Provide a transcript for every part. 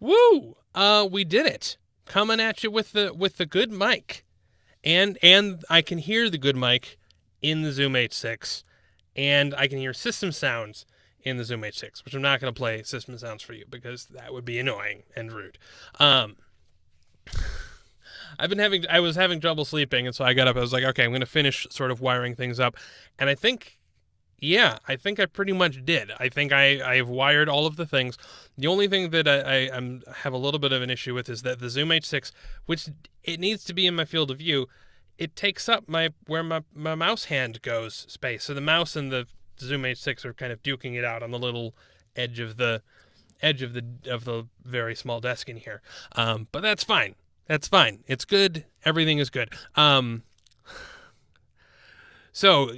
Woo! We did it. Coming at you with the good mic. And I can hear the good mic in the Zoom H6. And I can hear system sounds in the Zoom H6, which I'm not going to play system sounds for you because that would be annoying and rude. I was having trouble sleeping, and so I got up. I was like, okay, I'm going to finish sort of wiring things up. And I think I pretty much did. I think I've wired all of the things. The only thing that I have a little bit of an issue with is that the Zoom H6, which it needs to be in my field of view, it takes up where my mouse hand goes space. So the mouse and the Zoom H6 are kind of duking it out on the little edge of the very small desk in here. But that's fine. That's fine. It's good. Everything is good. So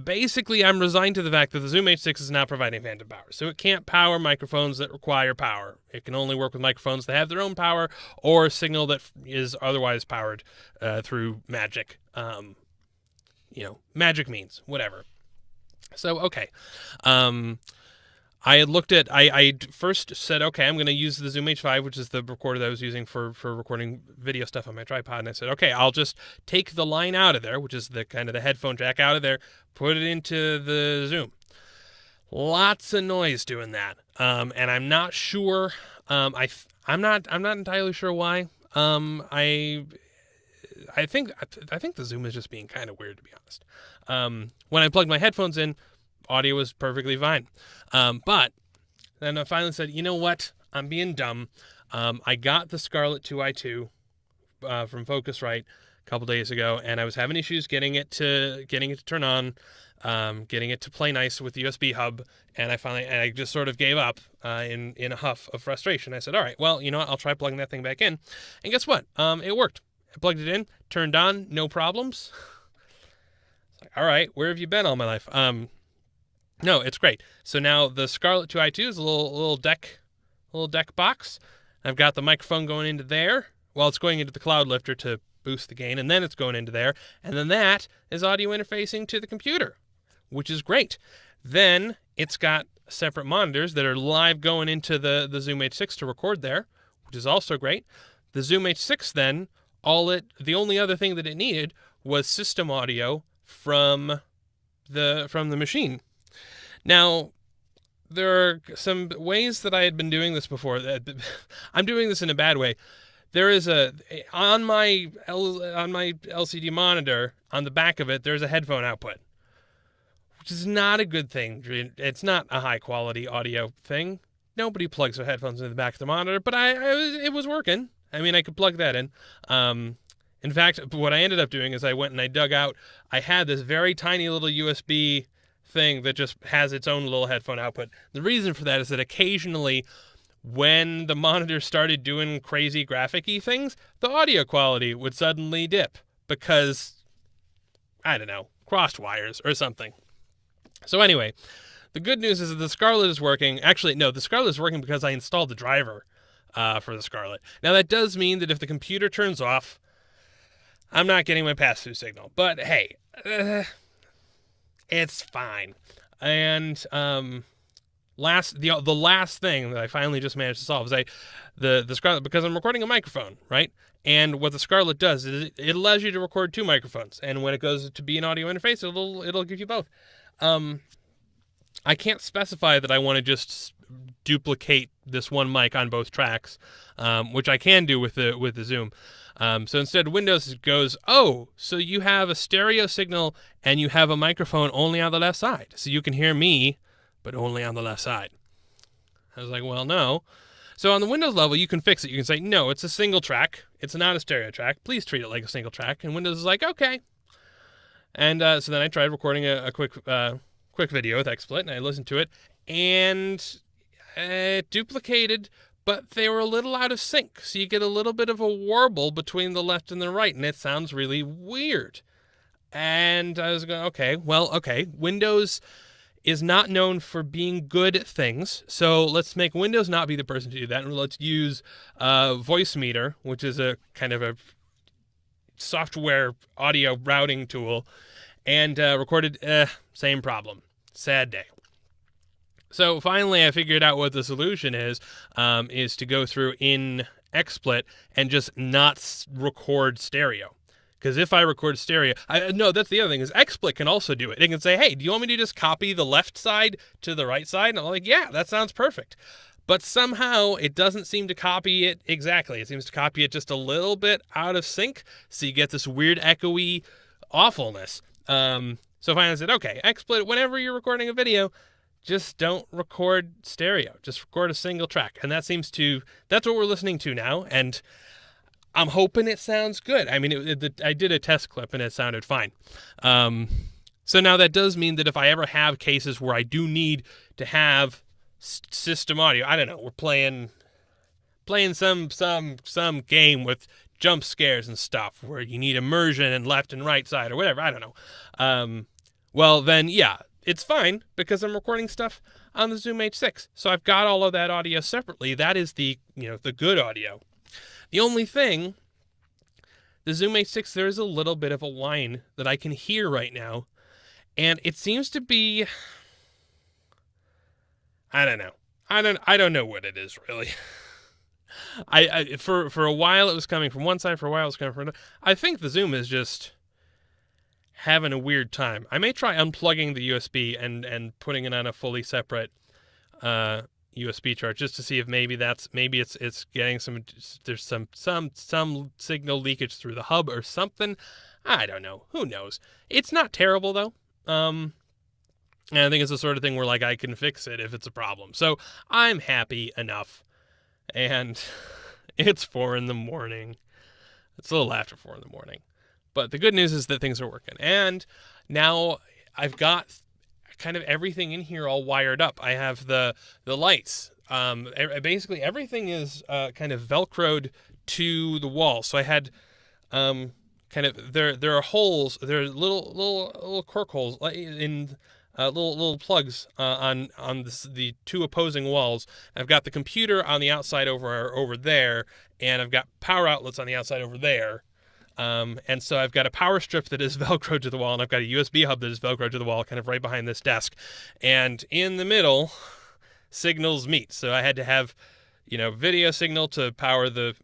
basically, I'm resigned to the fact that the Zoom H6 is not providing phantom power. So it can't power microphones that require power. It can only work with microphones that have their own power or a signal that is otherwise powered through magic. Magic means, whatever. So, okay. I had looked at, I first said, okay, I'm going to use the Zoom H5, which is the recorder that I was using for recording video stuff on my tripod. And I said, okay, I'll just take the line out of there, which is the kind of the headphone jack out of there, put it into the Zoom. Lots of noise doing that. And I'm not sure, I'm not entirely sure why. I think the Zoom is just being kind of weird, to be honest. When I plugged my headphones in, audio was perfectly fine. But then I finally said, you know what? I'm being dumb. I got the Scarlett 2i2 from Focusrite a couple days ago, and I was having issues getting it to turn on, getting it to play nice with the USB hub, and I just sort of gave up in a huff of frustration. I said, all right, well, you know what? I'll try plugging that thing back in. And guess what? It worked. I plugged it in, turned on, no problems. It's like, all right, where have you been all my life? No, it's great. So now the Scarlett 2i2 is a little deck box. I've got the microphone going into there. Well, it's going into the cloud lifter to boost the gain, and then it's going into there. And then that is audio interfacing to the computer, which is great. Then it's got separate monitors that are live going into the Zoom H6 to record there, which is also great. The Zoom H6 then, the only other thing that it needed was system audio from the machine. Now, there are some ways that I had been doing this before. I'm doing this in a bad way. There is on my LCD monitor, on the back of it, there's a headphone output, which is not a good thing. It's not a high quality audio thing. Nobody plugs their headphones into the back of the monitor, but it was working. I mean, I could plug that in. In fact, what I ended up doing is I went and I dug out. I had this very tiny little USB thing that just has its own little headphone output. The reason for that is that occasionally when the monitor started doing crazy graphic-y things, the audio quality would suddenly dip because, I don't know, crossed wires or something. So anyway, the good news is that the Scarlett is working. Actually, no, the Scarlett is working because I installed the driver for the Scarlett. Now that does mean that if the computer turns off, I'm not getting my pass-through signal. But hey, it's fine. And the last thing that I finally just managed to solve is the Scarlett, because I'm recording a microphone, right? And what the Scarlett does is it allows you to record two microphones, and when it goes to be an audio interface, it'll give you both. I can't specify that I want to just duplicate this one mic on both tracks, which I can do with the Zoom. So instead, Windows goes, oh, so you have a stereo signal and you have a microphone only on the left side. So you can hear me, but only on the left side. I was like, well, no. So on the Windows level, you can fix it. You can say, no, it's a single track. It's not a stereo track. Please treat it like a single track. And Windows is like, okay. And so then I tried recording a quick video with XSplit, and I listened to it, and it duplicated, but they were a little out of sync. So you get a little bit of a warble between the left and the right, and it sounds really weird. And I was going, okay. Windows is not known for being good at things, so let's make Windows not be the person to do that, and let's use Voicemeeter, which is a kind of a software audio routing tool, and recorded, same problem. Sad day. So finally, I figured out what the solution is to go through in XSplit and just not record stereo. Because if I record stereo, no, that's the other thing is XSplit can also do it. It can say, hey, do you want me to just copy the left side to the right side? And I'm like, yeah, that sounds perfect. But somehow it doesn't seem to copy it exactly. It seems to copy it just a little bit out of sync. So you get this weird echoey awfulness. So finally I said, okay, XSplit, whenever you're recording a video, just don't record stereo. Just record a single track. And that's what we're listening to now. And I'm hoping it sounds good. I mean, I did a test clip and it sounded fine. So now that does mean that if I ever have cases where I do need to have system audio, I don't know, we're playing some game with jump scares and stuff where you need immersion and left and right side or whatever, I don't know. Well, then, yeah, it's fine because I'm recording stuff on the Zoom H6. So I've got all of that audio separately. That is the good audio. The only thing, the Zoom H6, there is a little bit of a whine that I can hear right now. And it seems to be, I don't know. I don't know what it is really. For a while it was coming from one side, for a while it was coming from another. I think the Zoom is just having a weird time. I may try unplugging the USB and putting it on a fully separate USB charge just to see if maybe it's getting there's some signal leakage through the hub or something. I don't know. Who knows? It's not terrible though. And I think it's the sort of thing where like I can fix it if it's a problem. So I'm happy enough. And it's 4 a.m. It's a little after 4 a.m. But the good news is that things are working. And now I've got kind of everything in here all wired up. I have the lights. Basically everything is kind of velcroed to the wall. So I had kind of there are holes. There are little cork holes in little plugs on the two opposing walls. I've got the computer on the outside over there, and I've got power outlets on the outside over there. And so I've got a power strip that is velcroed to the wall, and I've got a USB hub that is velcroed to the wall, kind of right behind this desk. And in the middle, signals meet. So I had to have, video signal to power the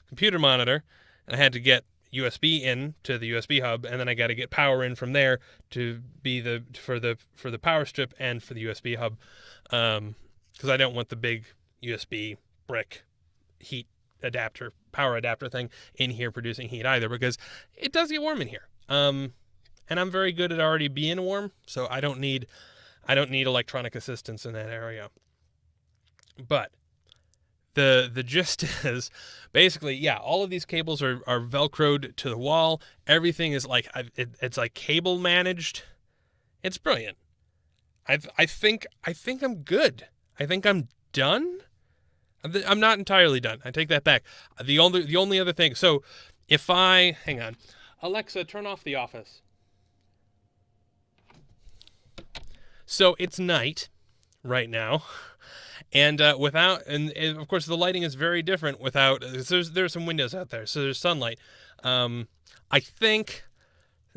computer monitor, and I had to get USB in to the USB hub, and then I got to get power in from there to be for the power strip and for the USB hub, because I don't want the big USB brick heat power adapter thing in here producing heat either, because it does get warm in here. And I'm very good at already being warm, so I don't need electronic assistance in that area. But the gist is basically, yeah, all of these cables are velcroed to the wall. Everything is like it's like cable managed. It's brilliant. I think I'm good. I think I'm done. I'm not entirely done. I take that back. The only other thing. So if hang on, Alexa, turn off The Office. So it's night right now. And of course the lighting is very different without. There's some windows out there, so there's sunlight. I think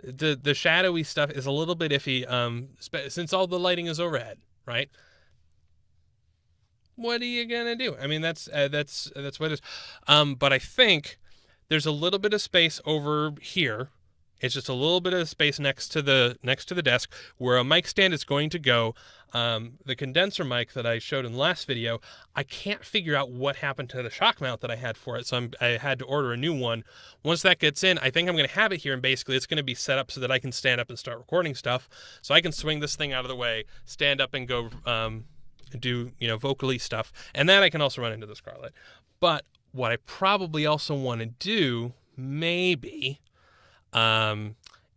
the shadowy stuff is a little bit iffy. Since all the lighting is overhead, right? What are you gonna do? I mean, that's what it is. But I think there's a little bit of space over here. It's just a little bit of space next to the desk where a mic stand is going to go. The condenser mic that I showed in the last video, I can't figure out what happened to the shock mount that I had for it, so I had to order a new one. Once that gets in, I think I'm going to have it here, and basically it's going to be set up so that I can stand up and start recording stuff. So I can swing this thing out of the way, stand up, and go do vocally stuff, and then I can also run into the Scarlett. But what I probably also want to do, maybe,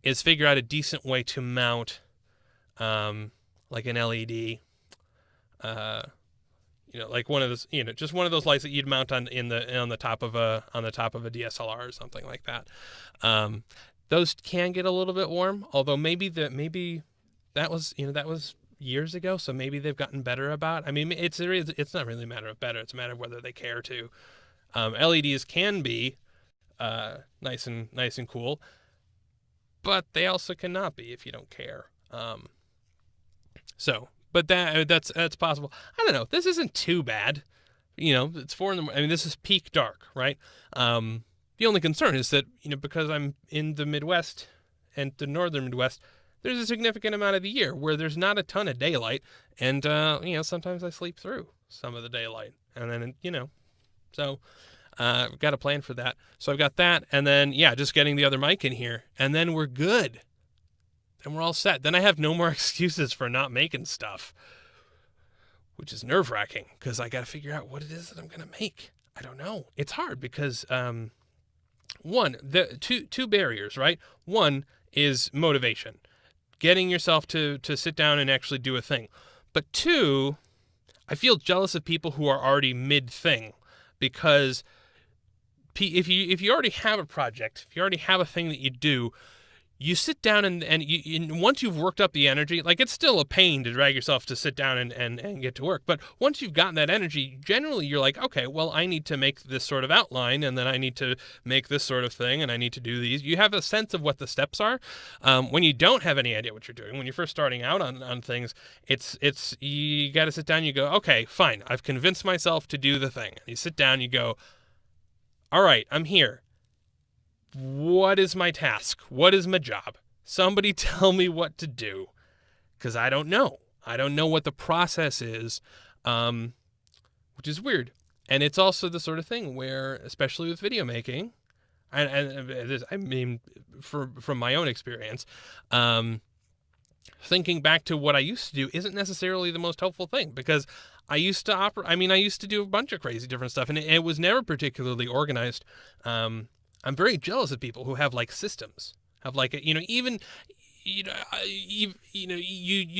is figure out a decent way to mount like an LED, like one of those, just one of those lights that you'd mount on the top of a DSLR or something like that. Those can get a little bit warm, although maybe that was years ago, so maybe they've gotten better about. I mean, it's not really a matter of better; it's a matter of whether they care to. LEDs can be nice and cool, but they also cannot be if you don't care. So but that's possible. I don't know. This isn't too bad. It's 4 in the morning. I mean, this is peak dark, right? The only concern is that, because I'm in the Midwest and the northern Midwest, there's a significant amount of the year where there's not a ton of daylight. And, sometimes I sleep through some of the daylight. And then, so I've got a plan for that. So I've got that. And then, just getting the other mic in here. And then we're good. And we're all set. Then I have no more excuses for not making stuff, which is nerve-wracking because I got to figure out what it is that I'm going to make. I don't know. It's hard because, two barriers, right? One is motivation, getting yourself to sit down and actually do a thing. But two, I feel jealous of people who are already mid-thing because if you already have a project, if you already have a thing that you do, you sit down and once you've worked up the energy, like it's still a pain to drag yourself to sit down and get to work. But once you've gotten that energy, generally you're like, okay, well, I need to make this sort of outline and then I need to make this sort of thing and I need to do these. You have a sense of what the steps are. When you don't have any idea what you're doing, when you're first starting out on things, it's you got to sit down and you go, okay, fine, I've convinced myself to do the thing. And you sit down, you go, all right, I'm here. What is my task? What is my job? Somebody tell me what to do, because I don't know. I don't know what the process is, which is weird. And it's also the sort of thing where, especially with video making, and I mean, from my own experience, thinking back to what I used to do isn't necessarily the most helpful thing, because I used to do a bunch of crazy different stuff, and it was never particularly organized. I'm very jealous of people who have like systems, have like you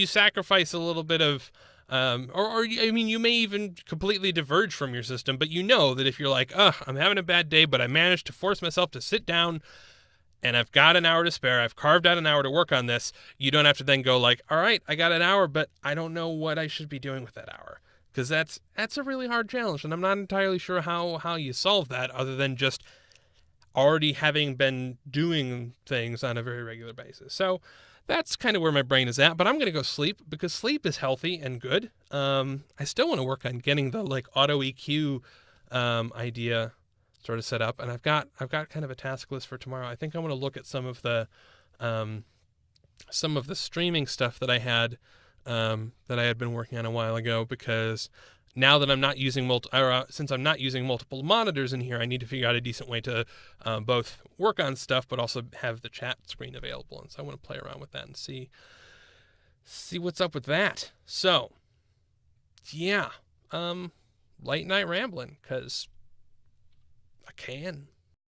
sacrifice a little bit of, you may even completely diverge from your system, but that if you're like, I'm having a bad day, but I managed to force myself to sit down and I've got an hour to spare, I've carved out an hour to work on this, you don't have to then go like, all right, I got an hour, but I don't know what I should be doing with that hour. Because that's a really hard challenge, and I'm not entirely sure how you solve that other than just already having been doing things on a very regular basis. So that's kind of where my brain is at, but I'm going to go sleep because sleep is healthy and good. I still want to work on getting the like auto EQ idea sort of set up, and I've got kind of a task list for tomorrow. I think I want to look at some of the streaming stuff that I had been working on a while ago, because now that I'm not using since I'm not using multiple monitors in here, I need to figure out a decent way to both work on stuff but also have the chat screen available. And so I want to play around with that and see what's up with that. So, yeah, late night rambling because I can.